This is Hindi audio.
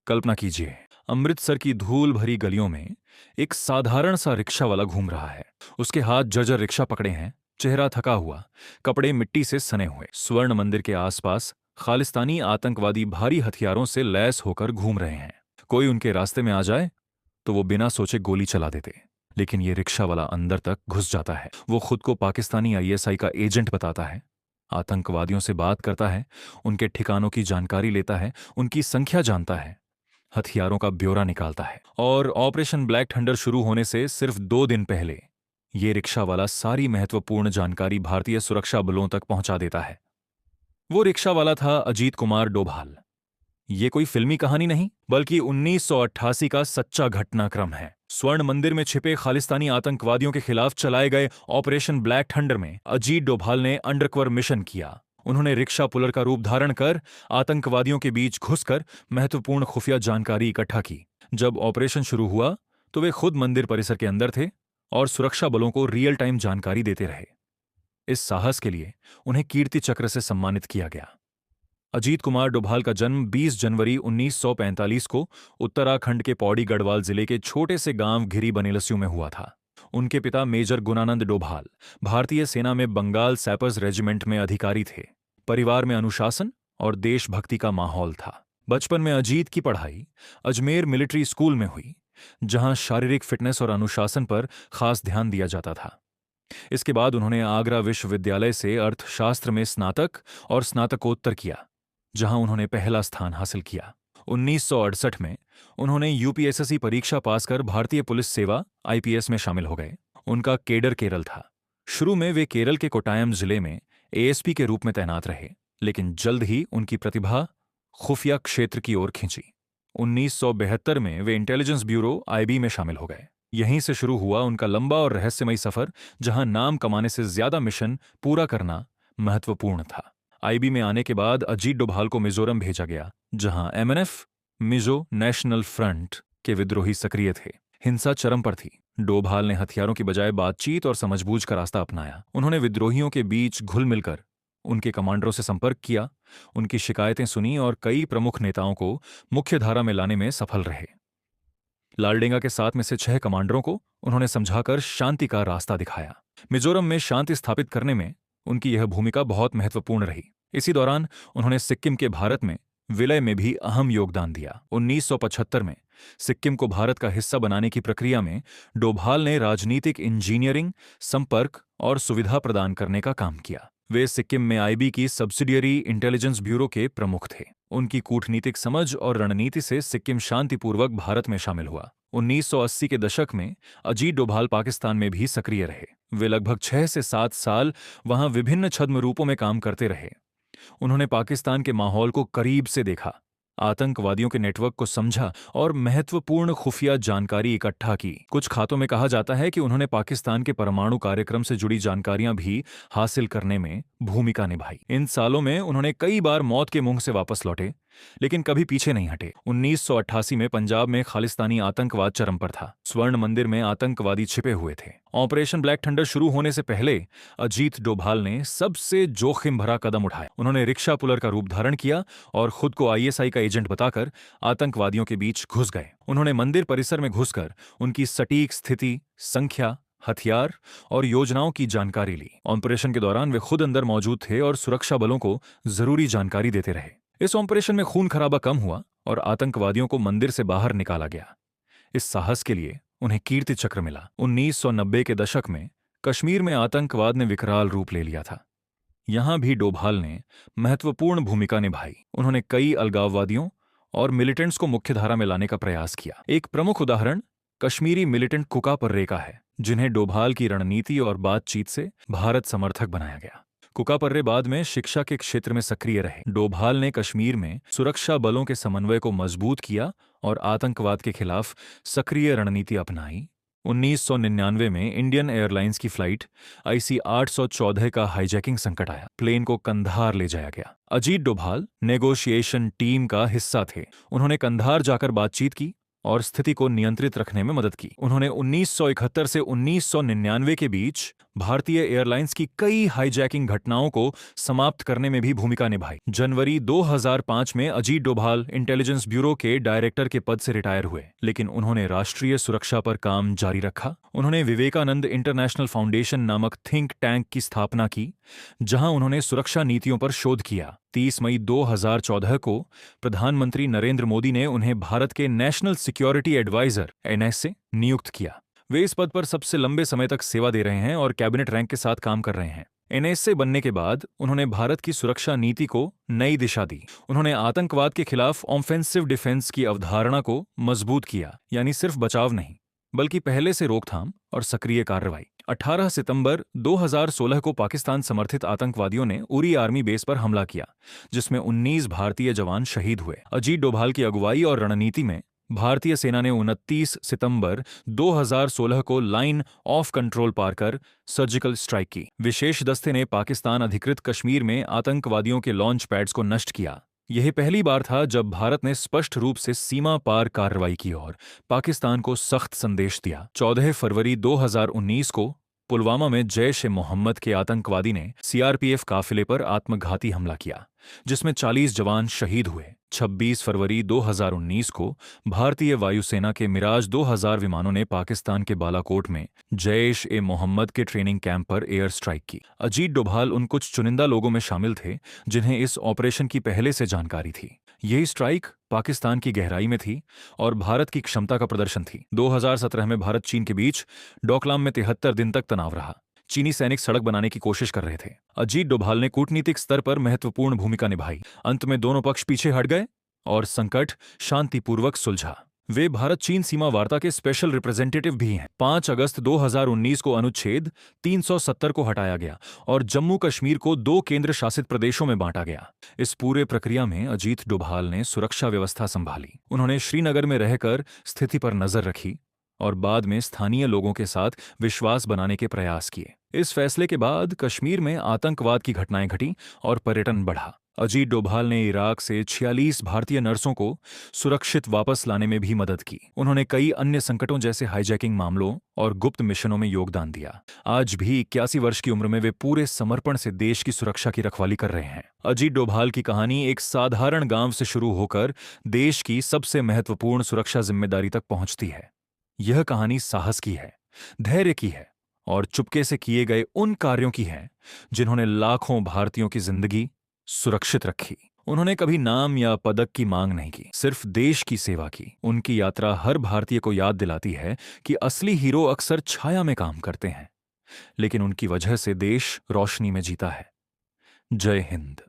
कल्पना कीजिए, अमृतसर की धूल भरी गलियों में एक साधारण सा रिक्शा वाला घूम रहा है। उसके हाथ जर्जर रिक्शा पकड़े हैं, चेहरा थका हुआ, कपड़े मिट्टी से सने हुए। स्वर्ण मंदिर के आसपास खालिस्तानी आतंकवादी भारी हथियारों से लैस होकर घूम रहे हैं। कोई उनके रास्ते में आ जाए तो वो बिना सोचे गोली चला देते। लेकिन ये रिक्शा वाला अंदर तक घुस जाता है। वो खुद को पाकिस्तानी आईएसआई का एजेंट बताता है, आतंकवादियों से बात करता है, उनके ठिकानों की जानकारी लेता है, उनकी संख्या जानता है, हथियारों का ब्यौरा निकालता है। और ऑपरेशन ब्लैक थंडर शुरू होने से सिर्फ 2 दिन पहले ये रिक्शा वाला सारी महत्वपूर्ण जानकारी भारतीय सुरक्षा बलों तक पहुंचा देता है। वो रिक्शा वाला था अजीत कुमार डोभाल। ये कोई फिल्मी कहानी नहीं, बल्कि 1988 का सच्चा घटनाक्रम है। स्वर्ण मंदिर में छिपे खालिस्तानी आतंकवादियों के खिलाफ चलाए गए ऑपरेशन ब्लैक थंडर में अजीत डोभाल ने अंडरकवर मिशन किया। उन्होंने रिक्शा पुलर का रूप धारण कर आतंकवादियों के बीच घुसकर महत्वपूर्ण खुफिया जानकारी इकट्ठा की। जब ऑपरेशन शुरू हुआ तो वे खुद मंदिर परिसर के अंदर थे और सुरक्षा बलों को रियल टाइम जानकारी देते रहे। इस साहस के लिए उन्हें कीर्ति चक्र से सम्मानित किया गया। अजीत कुमार डोभाल का जन्म 20 जनवरी 1945 को उत्तराखंड के पौड़ी गढ़वाल जिले के छोटे से गांव घिरी बनेलस्यू में हुआ था। उनके पिता मेजर गुणानंद डोभाल भारतीय सेना में बंगाल सैपर्स रेजिमेंट में अधिकारी थे। परिवार में अनुशासन और देशभक्ति का माहौल था। बचपन में अजीत की पढ़ाई अजमेर मिलिट्री स्कूल में हुई, जहां शारीरिक फिटनेस और अनुशासन पर खास ध्यान दिया जाता था। इसके बाद उन्होंने आगरा विश्वविद्यालय से अर्थशास्त्र में स्नातक और स्नातकोत्तर किया, जहां उन्होंने पहला स्थान हासिल किया। 1968 में उन्होंने यूपीएसएससी परीक्षा पास कर भारतीय पुलिस सेवा आईपीएस में शामिल हो गए। उनका केडर केरल था। शुरू में वे केरल के कोट्टायम जिले में एएसपी के रूप में तैनात रहे, लेकिन जल्द ही उनकी प्रतिभा खुफिया क्षेत्र की ओर खिंची। 1972 में वे इंटेलिजेंस ब्यूरो आईबी में शामिल हो गए। यहीं से शुरू हुआ उनका लंबा और रहस्यमयी सफर, जहां नाम कमाने से ज्यादा मिशन पूरा करना महत्वपूर्ण था। आईबी में आने के बाद अजीत डोभाल को मिजोरम भेजा गया, जहां एमएनएफ मिजो नेशनल फ्रंट के विद्रोही सक्रिय थे। हिंसा चरम पर थी। डोभाल ने हथियारों की बजाय बातचीत और समझबूझ का रास्ता अपनाया। उन्होंने विद्रोहियों के बीच घुल मिलकर उनके कमांडरों से संपर्क किया, उनकी शिकायतें सुनी और कई प्रमुख नेताओं को मुख्यधारा में लाने में सफल रहे। लालडेंगा के 7 में से 6 कमांडरों को उन्होंने समझाकर शांति का रास्ता दिखाया। मिजोरम में शांति स्थापित करने में उनकी यह भूमिका बहुत महत्वपूर्ण रही। इसी दौरान उन्होंने सिक्किम के भारत में विलय में भी अहम योगदान दिया। 1975 में सिक्किम को भारत का हिस्सा बनाने की प्रक्रिया में डोभाल ने राजनीतिक इंजीनियरिंग, संपर्क और सुविधा प्रदान करने का काम किया। वे सिक्किम में आईबी की सब्सिडियरी इंटेलिजेंस ब्यूरो के प्रमुख थे। उनकी कूटनीतिक समझ और रणनीति से सिक्किम शांतिपूर्वक भारत में शामिल हुआ। 1980 के दशक में अजीत डोभाल पाकिस्तान में भी सक्रिय रहे। वे लगभग 6 से 7 साल वहां विभिन्न छद्म रूपों में काम करते रहे। उन्होंने पाकिस्तान के माहौल को करीब से देखा, आतंकवादियों के नेटवर्क को समझा और महत्वपूर्ण खुफिया जानकारी इकट्ठा की। कुछ खातों में कहा जाता है कि उन्होंने पाकिस्तान के परमाणु कार्यक्रम से जुड़ी जानकारियां भी हासिल करने में भूमिका निभाई। इन सालों में उन्होंने कई बार मौत के मुंह से वापस लौटे, लेकिन कभी पीछे नहीं हटे। 1988 में पंजाब में खालिस्तानी आतंकवाद चरम पर था। स्वर्ण मंदिर में आतंकवादी छिपे हुए थे। ऑपरेशन ब्लैक थंडर शुरू होने से पहले अजीत डोभाल ने सबसे जोखिम भरा कदम उठाया। उन्होंने रिक्शा पुलर का रूप धारण किया और खुद को आईएसआई का एजेंट बताकर आतंकवादियों के बीच घुस गए। उन्होंने मंदिर परिसर में घुसकर उनकी सटीक स्थिति, संख्या, हथियार और योजनाओं की जानकारी ली। ऑपरेशन के दौरान वे खुद अंदर मौजूद थे और सुरक्षा बलों को जरूरी जानकारी देते रहे। इस ऑपरेशन में खून खराबा कम हुआ और आतंकवादियों को मंदिर से बाहर निकाला गया। इस साहस के लिए उन्हें कीर्ति चक्र मिला। 1990 के दशक में कश्मीर में आतंकवाद ने विकराल रूप ले लिया था। यहां भी डोभाल ने महत्वपूर्ण भूमिका निभाई। उन्होंने कई अलगाववादियों और मिलिटेंट्स को मुख्यधारा में लाने का प्रयास किया। एक प्रमुख उदाहरण कश्मीरी मिलिटेंट कुका पर्रे का है, जिन्हें डोभाल की रणनीति और बातचीत से भारत समर्थक बनाया गया। कुका पर्रे बाद में शिक्षा के क्षेत्र में सक्रिय रहे। डोभाल ने कश्मीर में सुरक्षा बलों के समन्वय को मजबूत किया और आतंकवाद के खिलाफ सक्रिय रणनीति अपनाई। 1999 में इंडियन एयरलाइंस की फ्लाइट IC 814 का हाईजैकिंग संकट आया। प्लेन को कंधार ले जाया गया। अजीत डोभाल नेगोशिएशन टीम का हिस्सा थे। उन्होंने कंधार जाकर बातचीत की और स्थिति को नियंत्रित रखने में मदद की। उन्होंने 1971 से 1999 के बीच भारतीय एयरलाइंस की कई हाईजैकिंग घटनाओं को समाप्त करने में भी भूमिका निभाई। जनवरी 2005 में अजीत डोभाल इंटेलिजेंस ब्यूरो के डायरेक्टर के पद से रिटायर हुए, लेकिन उन्होंने राष्ट्रीय सुरक्षा पर काम जारी रखा। उन्होंने विवेकानंद इंटरनेशनल फाउंडेशन नामक थिंक टैंक की स्थापना की, जहां उन्होंने सुरक्षा नीतियों पर शोध किया। 30 मई 2014 को प्रधानमंत्री नरेंद्र मोदी ने उन्हें भारत के नेशनल सिक्योरिटी एडवाइजर (NSA) नियुक्त किया। वे इस पद पर सबसे लंबे समय तक सेवा दे रहे हैं और कैबिनेट रैंक के साथ काम कर रहे हैं। NSA बनने के बाद उन्होंने भारत की सुरक्षा नीति को नई दिशा दी। उन्होंने आतंकवाद के खिलाफ ऑफेंसिव डिफेंस की अवधारणा को मजबूत किया, यानी सिर्फ बचाव नहीं, बल्कि पहले से रोकथाम और सक्रिय कार्रवाई। 18 सितंबर 2016 को पाकिस्तान समर्थित आतंकवादियों ने उरी आर्मी बेस पर हमला किया, जिसमें 19 भारतीय जवान शहीद हुए। अजीत डोभाल की अगुवाई और रणनीति में भारतीय सेना ने 29 सितंबर 2016 को लाइन ऑफ कंट्रोल पार कर सर्जिकल स्ट्राइक की। विशेष दस्ते ने पाकिस्तान अधिकृत कश्मीर में आतंकवादियों के लॉन्च पैड्स को नष्ट किया। यह पहली बार था जब भारत ने स्पष्ट रूप से सीमा पार कार्रवाई की और पाकिस्तान को सख्त संदेश दिया। 14 फरवरी 2019 को पुलवामा में जैश-ए-मोहम्मद के आतंकवादी ने CRPF काफिले पर आत्मघाती हमला किया, जिसमें 40 जवान शहीद हुए। 26 फरवरी 2019 को भारतीय वायुसेना के मिराज 2000 विमानों ने पाकिस्तान के बालाकोट में जैश-ए-मोहम्मद के ट्रेनिंग कैंप पर एयर स्ट्राइक की। अजीत डोभाल उन कुछ चुनिंदा लोगों में शामिल थे जिन्हें इस ऑपरेशन की पहले से जानकारी थी। यही स्ट्राइक पाकिस्तान की गहराई में थी और भारत की क्षमता का प्रदर्शन थी। 2017 में भारत चीन के बीच डोकलाम में 73 दिन तक तनाव रहा। चीनी सैनिक सड़क बनाने की कोशिश कर रहे थे। अजीत डोभाल ने कूटनीतिक स्तर पर महत्वपूर्ण भूमिका निभाई। अंत में दोनों पक्ष पीछे हट गए और संकट शांतिपूर्वक सुलझा। वे भारत चीन सीमा वार्ता के स्पेशल रिप्रेजेंटेटिव भी हैं। 5 अगस्त 2019 को अनुच्छेद 370 को हटाया गया और जम्मू कश्मीर को 2 केंद्र शासित प्रदेशों में बांटा गया। इस पूरे प्रक्रिया में अजीत डोभाल ने सुरक्षा व्यवस्था संभाली। उन्होंने श्रीनगर में रहकर स्थिति पर नजर रखी और बाद में स्थानीय लोगों के साथ विश्वास बनाने के प्रयास किए। इस फैसले के बाद कश्मीर में आतंकवाद की घटनाएं घटी और पर्यटन बढ़ा। अजीत डोभाल ने इराक से 46 भारतीय नर्सों को सुरक्षित वापस लाने में भी मदद की। उन्होंने कई अन्य संकटों जैसे हाईजैकिंग मामलों और गुप्त मिशनों में योगदान दिया। आज भी 81 वर्ष की उम्र में वे पूरे समर्पण से देश की सुरक्षा की रखवाली कर रहे हैं। अजीत डोभाल की कहानी एक साधारण गांव से शुरू होकर देश की सबसे महत्वपूर्ण सुरक्षा जिम्मेदारी तक पहुंचती है। यह कहानी साहस की है, धैर्य की है और चुपके से किए गए उन कार्यों की है जिन्होंने लाखों भारतीयों की जिंदगी सुरक्षित रखी। उन्होंने कभी नाम या पदक की मांग नहीं की, सिर्फ देश की सेवा की। उनकी यात्रा हर भारतीय को याद दिलाती है कि असली हीरो अक्सर छाया में काम करते हैं, लेकिन उनकी वजह से देश रोशनी में जीता है। जय हिंद।